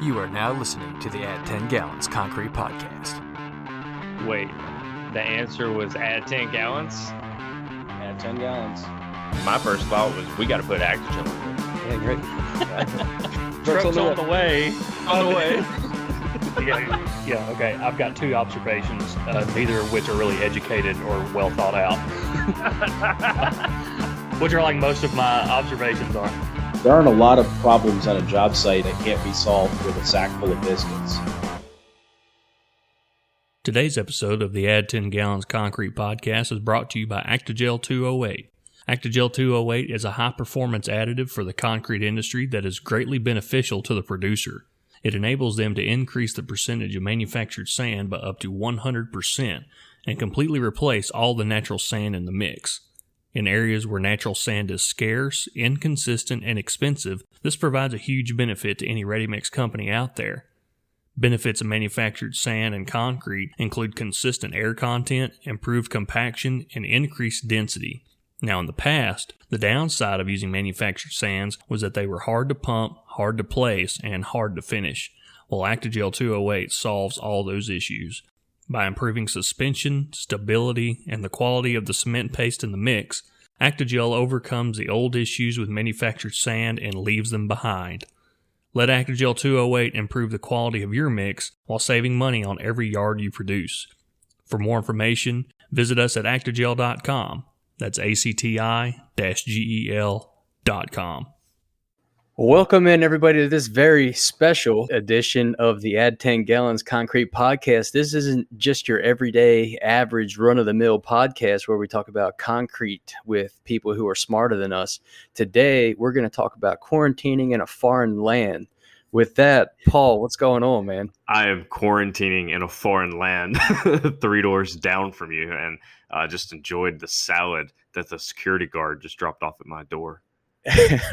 You are now listening to the Add 10 Gallons Concrete Podcast. Wait, the answer was add 10 gallons? Add 10 gallons. My first thought was we got to put Actigel in it. Yeah, great. Truck's on the way. On the way. Yeah, okay. I've got two observations, neither of which are really educated or well thought out. Which are like most of my observations are. There aren't a lot of problems on a job site that can't be solved with a sack full of biscuits. Today's episode of the Add 10 Gallons Concrete Podcast is brought to you by Actigel 208. Actigel 208 is a high-performance additive for the concrete industry that is greatly beneficial to the producer. It enables them to increase the percentage of manufactured sand by up to 100% and completely replace all the natural sand in the mix. In areas where natural sand is scarce, inconsistent, and expensive, this provides a huge benefit to any ready-mix company out there. Benefits of manufactured sand and concrete include consistent air content, improved compaction, and increased density. Now, in the past, the downside of using manufactured sands was that they were hard to pump, hard to place, and hard to finish. Well, Actigel 208 solves all those issues. By improving suspension, stability, and the quality of the cement paste in the mix, Actigel overcomes the old issues with manufactured sand and leaves them behind. Let Actigel 208 improve the quality of your mix while saving money on every yard you produce. For more information, visit us at actigel.com. That's ACTI-GEL.com. Welcome in, everybody, to this very special edition of the Add 10 Gallons Concrete Podcast. This isn't just your everyday, average, run-of-the-mill podcast where we talk about concrete with people who are smarter than us. Today, we're going to talk about quarantining in a foreign land. With that, Paul, what's going on, man? I am quarantining in a foreign land 3 doors down from you, and just enjoyed the salad that the security guard just dropped off at my door.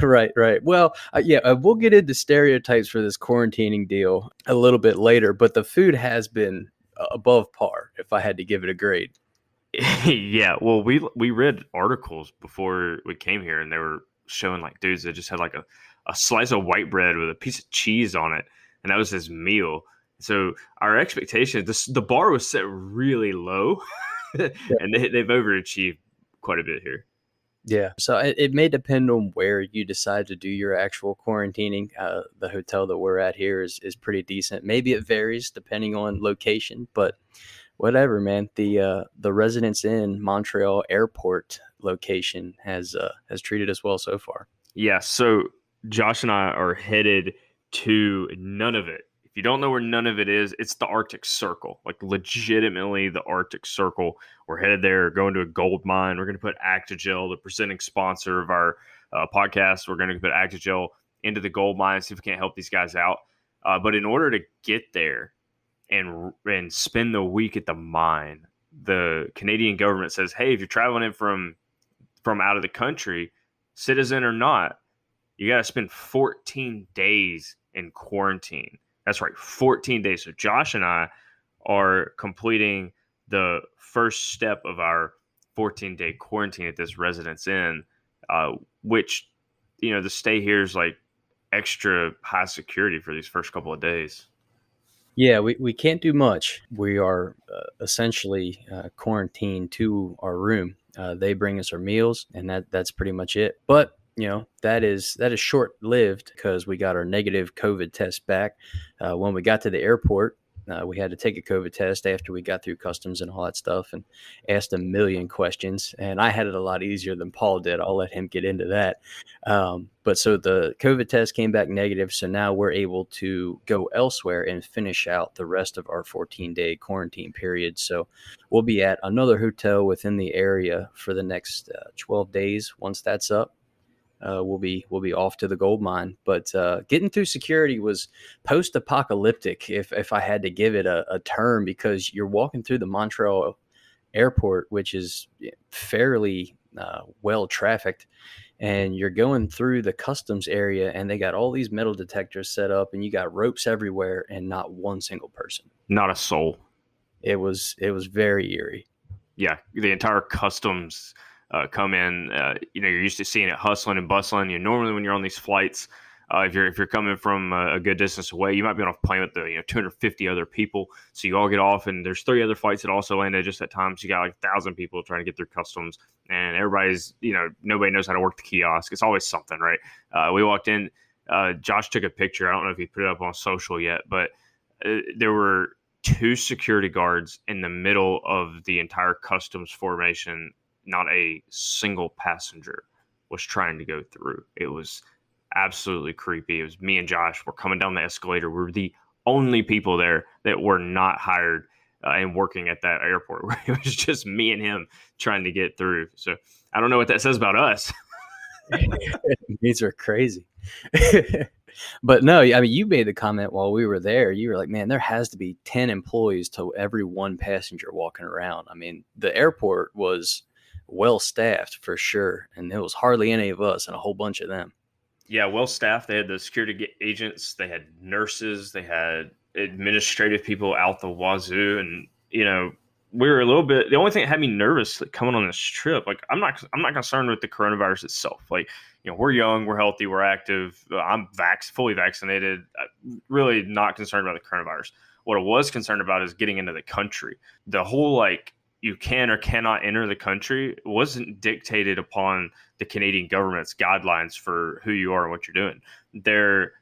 Right. Well, we'll get into stereotypes for this quarantining deal a little bit later, but the food has been above par, if I had to give it a grade. Yeah, well, we read articles before we came here, and they were showing like dudes that just had like a slice of white bread with a piece of cheese on it, and that was his meal. So our expectation, the bar was set really low, and they've overachieved quite a bit here. Yeah, so it may depend on where you decide to do your actual quarantining. The hotel that we're at here is pretty decent. Maybe it varies depending on location, but whatever, man. The Residence Inn Montreal Airport location has treated us well so far. Yeah, so Josh and I are headed to Nunavut. If you don't know where Nunavut is, it's the Arctic Circle, like legitimately the Arctic Circle. We're headed there, going to a gold mine. We're going to put Actigel, the presenting sponsor of our podcast. We're going to put Actigel into the gold mine, see if we can't help these guys out. But in order to get there and spend the week at the mine, the Canadian government says, hey, if you're traveling in from out of the country, citizen or not, you got to spend 14 days in quarantine. That's right, 14 days. So Josh and I are completing the first step of our 14-day quarantine at this Residence Inn, which, the stay here is like extra high security for these first couple of days. Yeah, we can't do much. We are essentially quarantined to our room. They bring us our meals, and that's pretty much it. But that is short-lived because we got our negative COVID test back. When we got to the airport, we had to take a COVID test after we got through customs and all that stuff and asked a million questions. And I had it a lot easier than Paul did. I'll let him get into that. But so the COVID test came back negative. So now we're able to go elsewhere and finish out the rest of our 14-day quarantine period. So we'll be at another hotel within the area for the next 12 days. Once that's up, we'll be off to the gold mine. But getting through security was post-apocalyptic, if I had to give it a term, because you're walking through the Montreal airport, which is fairly well trafficked, and you're going through the customs area, and they got all these metal detectors set up, and you got ropes everywhere, and not one single person, not a soul. It was very eerie. Yeah, the entire customs come in. You're used to seeing it hustling and bustling. Normally when you're on these flights, If you're coming from a good distance away, you might be on a plane with 250 other people. So you all get off, and there's 3 other flights that also landed just at times. You got like 1,000 people trying to get through customs, and everybody's nobody knows how to work the kiosk. It's always something, right? We walked in. Josh took a picture. I don't know if he put it up on social yet, but there were 2 security guards in the middle of the entire customs formation. Not a single passenger was trying to go through. It was absolutely creepy. It was me and Josh. We're coming down the escalator. We're the only people there that were not hired and working at that airport. It was just me and him trying to get through. So I don't know what that says about us. These are crazy. But no, I mean, you made the comment while we were there. You were like, man, there has to be 10 employees to every 1 passenger walking around. I mean, the airport was well staffed for sure. And there was hardly any of us and a whole bunch of them. Yeah, well staffed. They had the security agents, they had nurses, they had administrative people out the wazoo, and we were a little bit. The only thing that had me nervous coming on this trip, like I'm not concerned with the coronavirus itself. Like we're young, we're healthy, we're active. I'm fully vaccinated. Really not concerned about the coronavirus. What I was concerned about is getting into the country. The whole you can or cannot enter the country wasn't dictated upon the Canadian government's guidelines for who you are and what you're doing. Their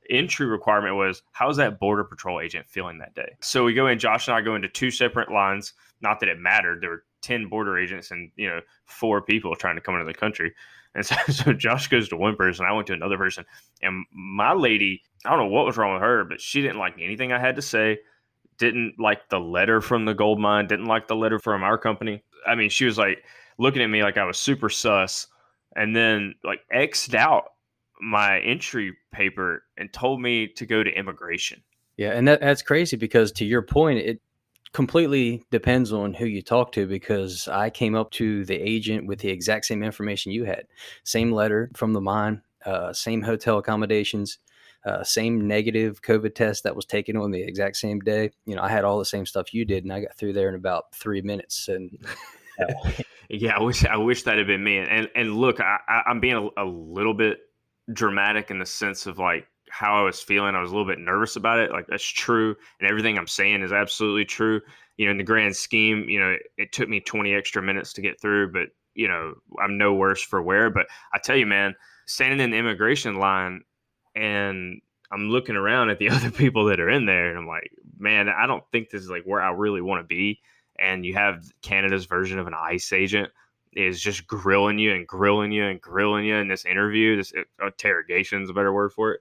entry requirement was, how's that Border Patrol agent feeling that day? So we go in, Josh and I go into 2 separate lines. Not that it mattered. There were 10 border agents and 4 people trying to come into the country. And so Josh goes to one person, I went to another person. And my lady, I don't know what was wrong with her, but she didn't like anything I had to say. Didn't like the letter from the gold mine, didn't like the letter from our company. I mean, she was like looking at me like I was super sus, and then like X'd out my entry paper and told me to go to immigration. Yeah, and that's crazy because to your point, it completely depends on who you talk to, because I came up to the agent with the exact same information you had. Same letter from the mine, same hotel accommodations, same negative COVID test that was taken on the exact same day. I had all the same stuff you did, and I got through there in about 3 minutes. And yeah, I wish that had been me. And look, I'm being a little bit dramatic in the sense of like how I was feeling. I was a little bit nervous about it. Like that's true, and everything I'm saying is absolutely true. In the grand scheme, it took me 20 extra minutes to get through, but I'm no worse for wear. But I tell you, man, standing in the immigration line, and I'm looking around at the other people that are in there, and I'm like, man, I don't think this is like where I really want to be. And you have Canada's version of an ICE agent is just grilling you and grilling you and grilling you in this interview. This interrogation is a better word for it.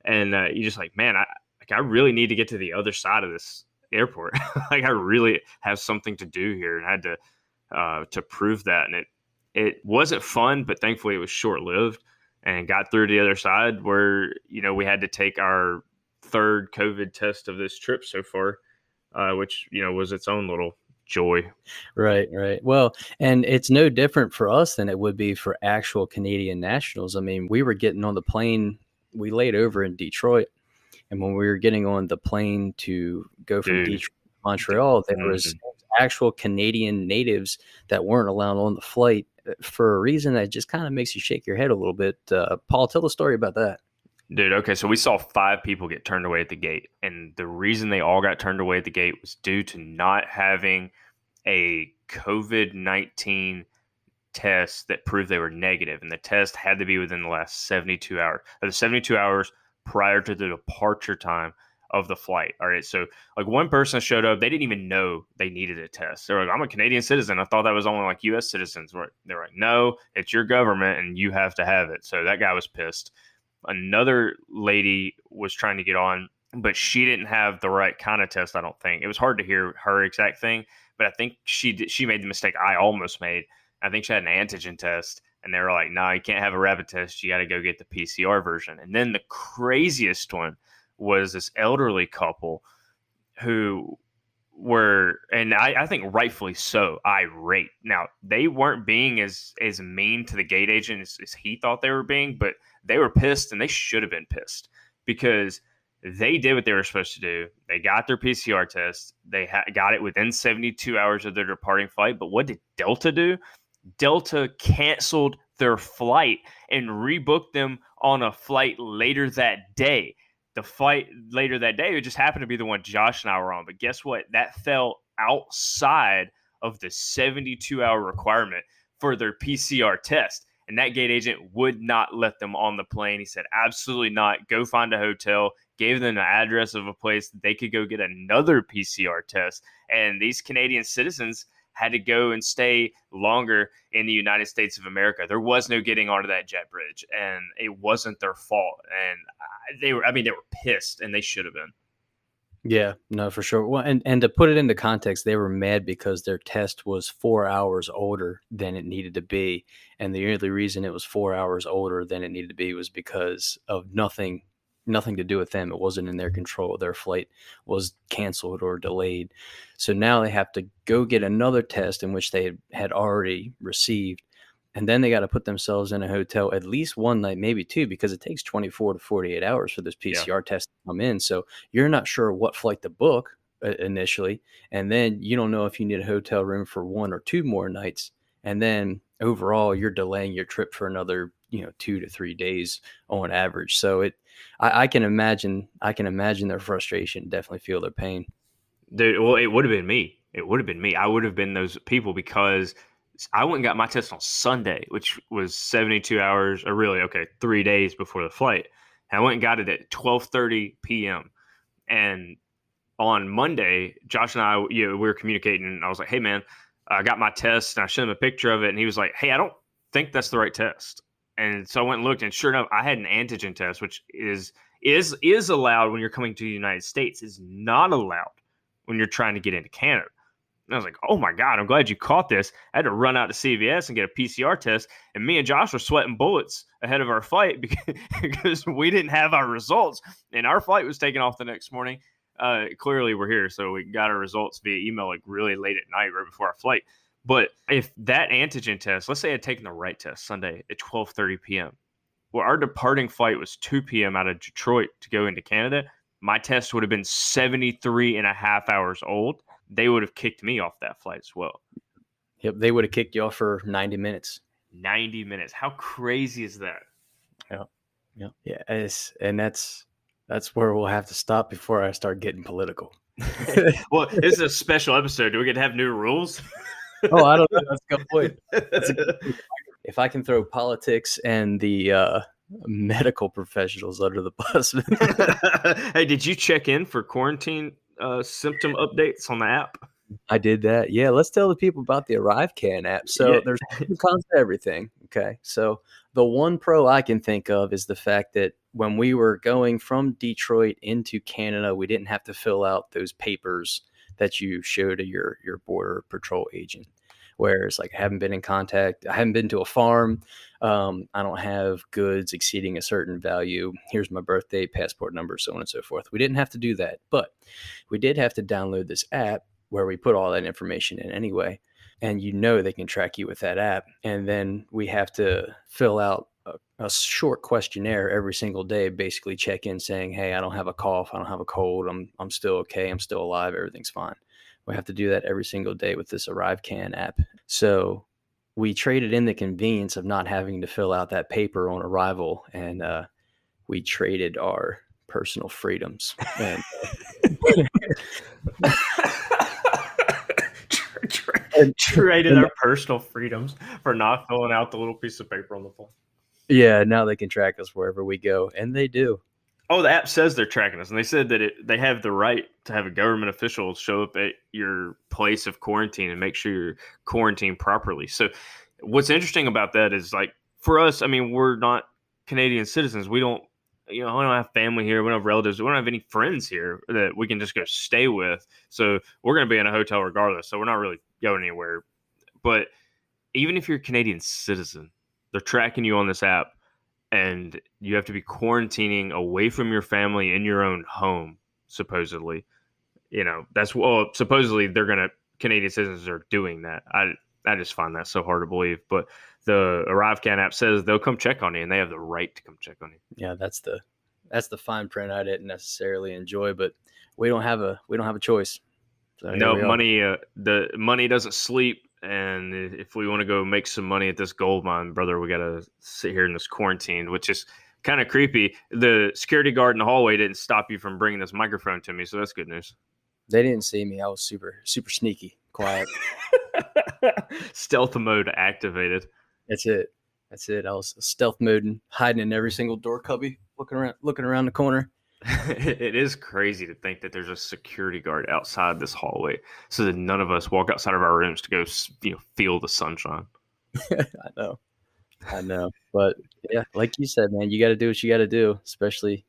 And you're just like, man, I really need to get to the other side of this airport. Like I really have something to do here, and I had to prove that. And it wasn't fun, but thankfully it was short lived, and got through to the other side where we had to take our 3rd COVID test of this trip so far, which was its own little joy. Right. Well, and it's no different for us than it would be for actual Canadian nationals. I mean, we were getting on the plane, we laid over in Detroit, and when we were getting on the plane to go from Detroit to Montreal, there was actual Canadian natives that weren't allowed on the flight for a reason that just kind of makes you shake your head a little bit. Paul, tell the story about that. Dude, okay, so we saw 5 people get turned away at the gate, and the reason they all got turned away at the gate was due to not having a COVID-19 test that proved they were negative, and the test had to be within the last 72 hours. The 72 hours prior to the departure time of the flight. All right, so like one person showed up, they didn't even know they needed a test. They're like, I'm a Canadian citizen. I thought that was only like U.S. citizens. They're like, no, it's your government, and you have to have it. So that guy was pissed. Another lady was trying to get on, but she didn't have the right kind of test, I don't think. It was hard to hear her exact thing, but I think she made the mistake I almost made. I think she had an antigen test, and they were like, no, you can't have a rapid test. You got to go get the PCR version. And then the craziest one was this elderly couple who were, and I think rightfully so, irate. Now, they weren't being as mean to the gate agent as he thought they were being, but they were pissed, and they should have been pissed because they did what they were supposed to do. They got their PCR test. They got it within 72 hours of their departing flight. But what did Delta do? Delta canceled their flight and rebooked them on a flight later that day. The flight later that day, it just happened to be the one Josh and I were on. But guess what? That fell outside of the 72-hour requirement for their PCR test. And that gate agent would not let them on the plane. He said, absolutely not. Go find a hotel. Gave them the address of a place that they could go get another PCR test. And these Canadian citizens had to go and stay longer in the United States of America. There was no getting onto that jet bridge, and it wasn't their fault. And they were pissed, and they should have been. Yeah, no, for sure. Well, and to put it into context, they were mad because their test was 4 hours older than it needed to be. And the only reason it was 4 hours older than it needed to be was because of nothing to do with them. It wasn't in their control. Their flight was canceled or delayed. So now they have to go get another test in which they had already received. And then they got to put themselves in a hotel at least one night, maybe two, because it takes 24 to 48 hours for this PCR test to come in. So you're not sure what flight to book initially. And then you don't know if you need a hotel room for 1 or 2 more nights. And then overall, you're delaying your trip for another, 2 to 3 days on average. So I can imagine their frustration, definitely feel their pain. Dude, well, it would have been me. I would have been those people because I went and got my test on Sunday, which was 72 hours, or really, 3 days before the flight. And I went and got it at 12:30 p.m. And on Monday, Josh and I, we were communicating, and I was like, hey, man, I got my test, and I showed him a picture of it, and he was like, hey, I don't think that's the right test. And so I went and looked, and sure enough, I had an antigen test, which is allowed when you're coming to the United States, is not allowed when you're trying to get into Canada. And I was like, oh my God, I'm glad you caught this. I had to run out to CVS and get a PCR test. And me and Josh were sweating bullets ahead of our flight because we didn't have our results. And our flight was taken off the next morning. Clearly, we're here. So we got our results via email like really late at night, right before our flight. But if that antigen test, let's say I had taken the right test Sunday at 12:30 p.m. Well, our departing flight was 2 p.m. out of Detroit to go into Canada. My test would have been 73 and a half hours old. They would have kicked me off that flight as well. Yep, they would have kicked you off for 90 minutes. 90 minutes. How crazy is that? Yeah. And that's where we'll have to stop before I start getting political. Well, this is a special episode. Do we get to have new rules? Oh, I don't know. That's a good point. If I can throw politics and the medical professionals under the bus. Hey, did you check in for quarantine symptom updates on the app? I did that. Yeah, let's tell the people about the ArriveCAN app. So there's cons to everything. Okay. So the one pro I can think of is the fact that when we were going from Detroit into Canada, we didn't have to fill out those papers that you show to your border patrol agent. Whereas like I haven't been in contact, I haven't been to a farm. I don't have goods exceeding a certain value. Here's my birth date, passport number, so on and so forth. We didn't have to do that, but we did have to download this app where we put all that information in anyway. And they can track you with that app. And then we have to fill out a short questionnaire every single day, basically check in saying, hey, I don't have a cough, I don't have a cold, I'm still okay, I'm still alive, everything's fine. We have to do that every single day with this ArriveCAN app. So we traded in the convenience of not having to fill out that paper on arrival, and we traded our personal freedoms. And traded our personal freedoms for not filling out the little piece of paper on the phone. Yeah, now they can track us wherever we go, and they do. Oh, the app says they're tracking us, and they said that they have the right to have a government official show up at your place of quarantine and make sure you're quarantined properly. So what's interesting about that is, like, for us, I mean, we're not Canadian citizens. We don't, we don't have family here. We don't have relatives. We don't have any friends here that we can just go stay with. So we're going to be in a hotel regardless. So we're not really going anywhere. But even if you're a Canadian citizen, they're tracking you on this app. And you have to be quarantining away from your family in your own home, supposedly. Supposedly Canadian citizens are doing that. I just find that so hard to believe. But the ArriveCAN app says they'll come check on you, and they have the right to come check on you. Yeah, that's the fine print I didn't necessarily enjoy, but we don't have a choice. So no, money. The money doesn't sleep, and if we want to go make some money at this gold mine, brother, we got to sit here in this quarantine, which is kind of creepy. The security guard in the hallway didn't stop you from bringing this microphone to me, so that's good news. They didn't see me. I was super sneaky, quiet. Stealth mode activated. That's it. I was stealth moding, hiding in every single door cubby, looking around the corner. It is crazy to think that there's a security guard outside this hallway, so that none of us walk outside of our rooms to go, feel the sunshine. I know. But yeah, like you said, man, you got to do what you got to do, especially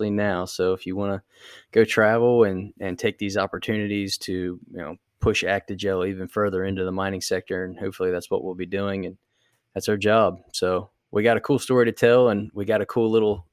now. So if you want to go travel and take these opportunities to, push Actigel even further into the mining sector, and hopefully that's what we'll be doing, and that's our job. So we got a cool story to tell, and we got a cool little,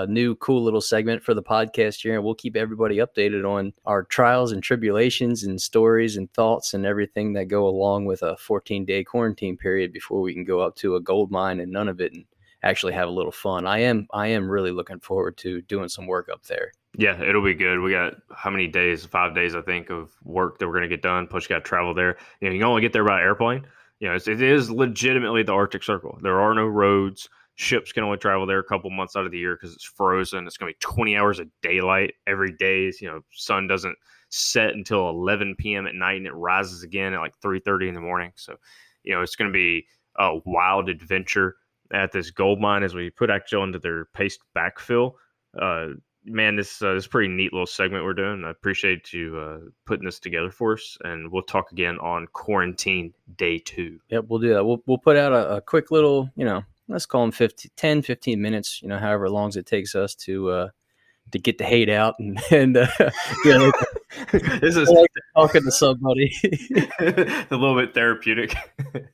new cool little segment for the podcast here, and we'll keep everybody updated on our trials and tribulations and stories and thoughts and everything that go along with a 14-day quarantine period before we can go up to a gold mine and none of it and actually have a little fun. I am really looking forward to doing some work up there. Yeah, it'll be good. We got how many days? 5 days, I think, of work that we're going to get done. Plus, you got to travel there. You can only get there by airplane. It is legitimately the Arctic Circle. There are no roads. Ships can only travel there a couple months out of the year because it's frozen. It's going to be 20 hours of daylight every day. Sun doesn't set until 11 p.m. at night, and it rises again at like 3:30 in the morning. So, it's going to be a wild adventure at this gold mine as we put Actigel into their paste backfill. Man, this is a pretty neat little segment we're doing. I appreciate you putting this together for us, and we'll talk again on quarantine day 2. Yep, we'll do that. We'll put out a quick little, let's call them 10, 15 minutes, however long it takes us to get the hate out and this is like talking to somebody. A little bit therapeutic.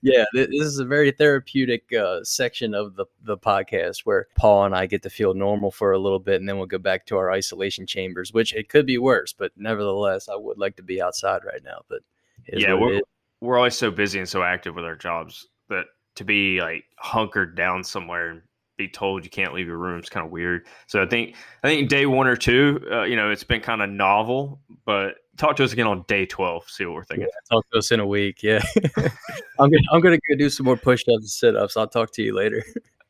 Yeah, this is a very therapeutic section of the podcast where Paul and I get to feel normal for a little bit, and then we'll go back to our isolation chambers, which it could be worse, but nevertheless, I would like to be outside right now. But we're always so busy and so active with our jobs that to be like hunkered down somewhere and be told you can't leave your room is kind of weird. So I think day 1 or 2, it's been kind of novel, but talk to us again on day 12, see what we're thinking. Yeah, talk to us in a week. Yeah. I'm gonna go do some more push-ups and sit-ups. I'll talk to you later.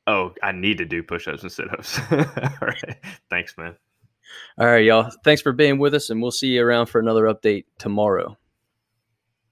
Oh, I need to do push-ups and sit-ups. All right. Thanks, man. All right, y'all. Thanks for being with us, and we'll see you around for another update tomorrow.